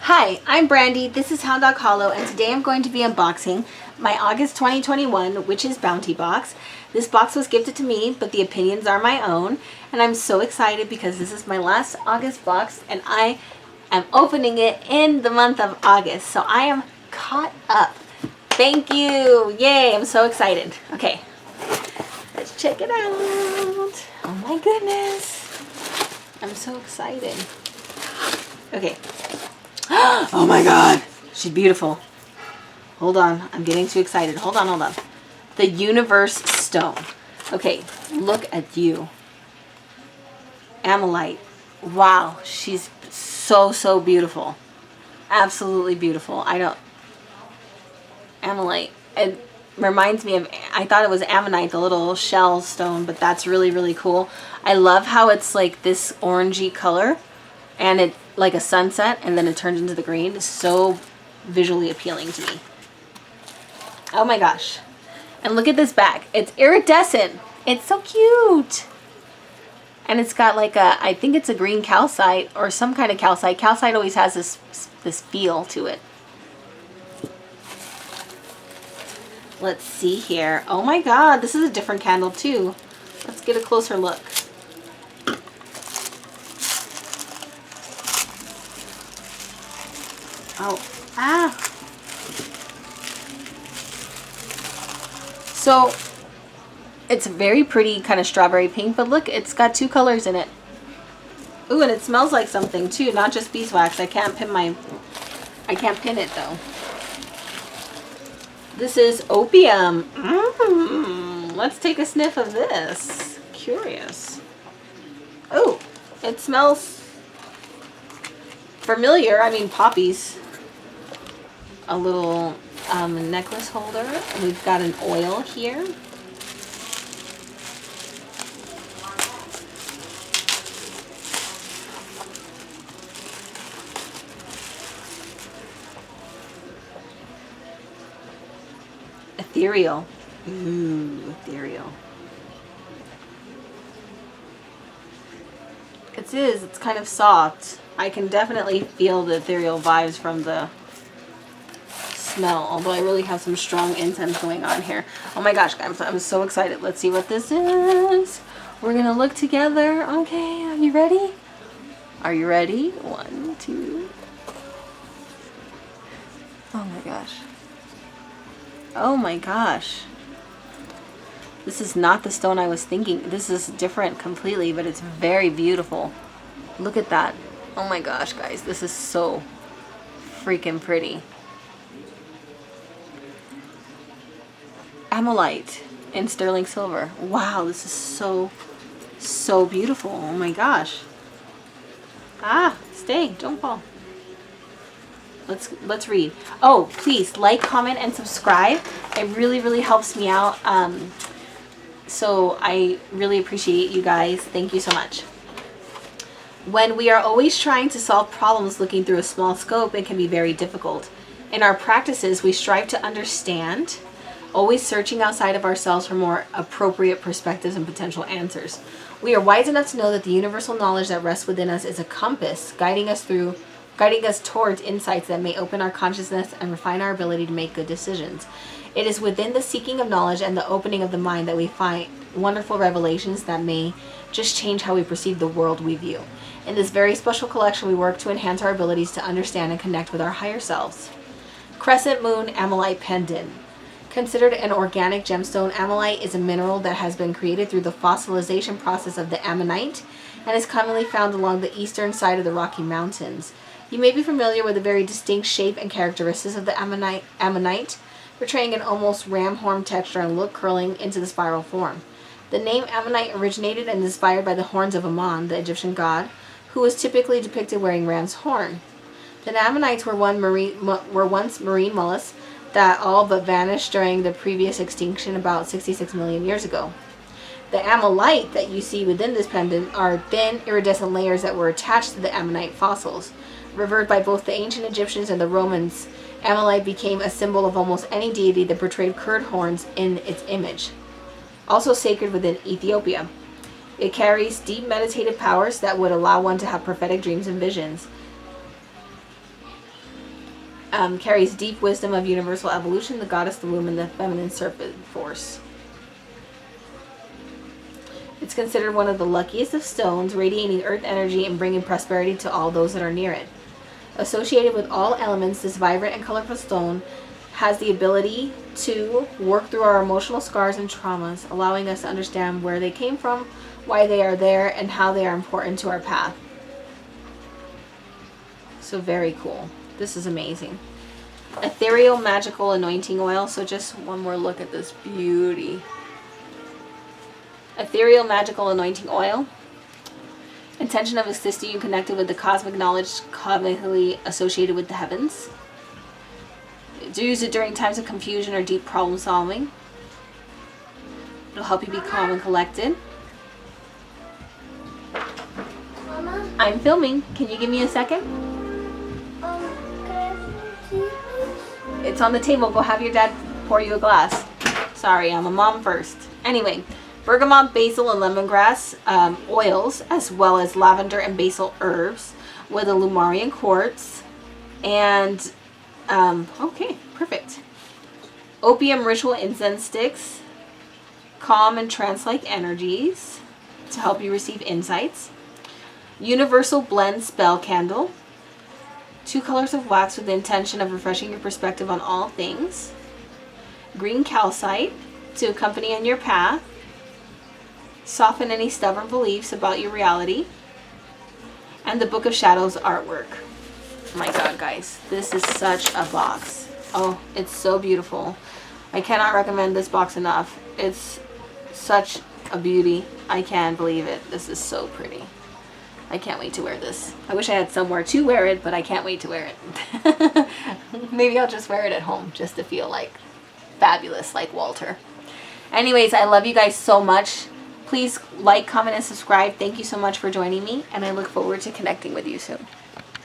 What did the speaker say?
Hi, I'm Brandy, this is Hound Dog Hollow, and today I'm going to be unboxing my August 2021 Witch's Bounty box. This box was gifted to me, but the opinions are my own, and I'm so excited because this is my last August box, and I am opening it in the month of August, so I am caught up. Thank you! Yay, I'm so excited. Okay, let's check it out. Oh my goodness. I'm so excited. Okay. Oh my god, she's beautiful. Hold on, I'm getting too excited. Hold on. The Universe Stone. Okay, look at you. Amylite. Wow, she's so beautiful. Absolutely beautiful. Amylite. It reminds me of, I thought it was ammonite, the little shell stone, but that's really cool. I love how it's like this orangey color, and it like a sunset, and then it turns into the green. It's so visually appealing to me. Oh my gosh. And look at this bag. It's iridescent. It's so cute. And it's got like a, I think it's a green calcite or some kind of calcite. Calcite always has this feel to it. Let's see here. Oh my god, this is a different candle too. Let's get a closer look. So it's very pretty, kind of strawberry pink, but look, it's got two colors in it. Ooh, and it smells like something too, not just beeswax. I can't pin it though. This is opium. Let's take a sniff of this. Curious. Oh, it smells familiar. I mean, poppies. A little necklace holder. We've got an oil here. Ethereal. Ooh, ethereal. It's kind of soft. I can definitely feel the ethereal vibes from the smell, although I really have some strong incense going on here. Oh my gosh, guys, I'm so excited. Let's see what this is. We're gonna look together. Okay, are you ready? Are you ready? 1, 2. Oh my gosh. Oh my gosh. This is not the stone I was thinking. This is different completely, but it's very beautiful. Look at that. Oh my gosh, guys. This is so freaking pretty. Amylite in sterling silver. Wow, this is so beautiful. Oh my gosh. Stay. Don't fall. Let's read. Oh, please like, comment, and subscribe. It really helps me out. So I really appreciate you guys. Thank you so much. When we are always trying to solve problems looking through a small scope, it can be very difficult. In our practices, we strive to understand, always searching outside of ourselves for more appropriate perspectives and potential answers. We are wise enough to know that the universal knowledge that rests within us is a compass, guiding us towards insights that may open our consciousness and refine our ability to make good decisions. It is within the seeking of knowledge and the opening of the mind that we find wonderful revelations that may just change how we perceive the world we view. In this very special collection, we work to enhance our abilities to understand and connect with our higher selves. Crescent Moon Amylite Pendant. Considered an organic gemstone, amylite is a mineral that has been created through the fossilization process of the ammonite and is commonly found along the eastern side of the Rocky Mountains. You may be familiar with the very distinct shape and characteristics of the ammonite, portraying an almost ram horn texture and look curling into the spiral form. The name ammonite originated and is inspired by the horns of Ammon, the Egyptian god, who was typically depicted wearing ram's horn. The ammonites were once marine mollusks that all but vanished during the previous extinction about 66 million years ago. The amylite that you see within this pendant are thin, iridescent layers that were attached to the ammonite fossils. Revered by both the ancient Egyptians and the Romans, amylite became a symbol of almost any deity that portrayed curved horns in its image. Also sacred within Ethiopia. It carries deep meditative powers that would allow one to have prophetic dreams and visions. carries deep wisdom of universal evolution, the goddess, the womb, and the feminine serpent force. It's considered one of the luckiest of stones, radiating earth energy and bringing prosperity to all those that are near it. Associated with all elements, this vibrant and colorful stone has the ability to work through our emotional scars and traumas, allowing us to understand where they came from, why they are there, and how they are important to our path. So very cool. This is amazing. Ethereal magical anointing oil. So just one more look at this beauty. Ethereal magical anointing oil. Intention of assisting you connected with the cosmic knowledge cosmically associated with the heavens. Do use it during times of confusion or deep problem solving. It'll help you be calm and collected. Mama? I'm filming. Can you give me a second? Can I have some tea, please? It's on the table. Go have your dad pour you a glass. Sorry, I'm a mom first. Anyway, bergamot, basil, and lemongrass oils, as well as lavender and basil herbs with a Lumarian quartz. And, okay, perfect. Opium ritual incense sticks, calm and trance-like energies to help you receive insights. Universal blend spell candle. 2 colors of wax with the intention of refreshing your perspective on all things. Green calcite to accompany on your path. Soften any stubborn beliefs about your reality. And the Book of Shadows artwork. Oh my god, guys, this is such a box. Oh, it's so beautiful. I cannot recommend this box enough. It's such a beauty. I can't believe it. This is so pretty. I can't wait to wear this. I wish I had somewhere to wear it, but I can't wait to wear it. Maybe I'll just wear it at home just to feel like fabulous like Walter. Anyways, I love you guys so much. Please like, comment, and subscribe. Thank you so much for joining me, and I look forward to connecting with you soon.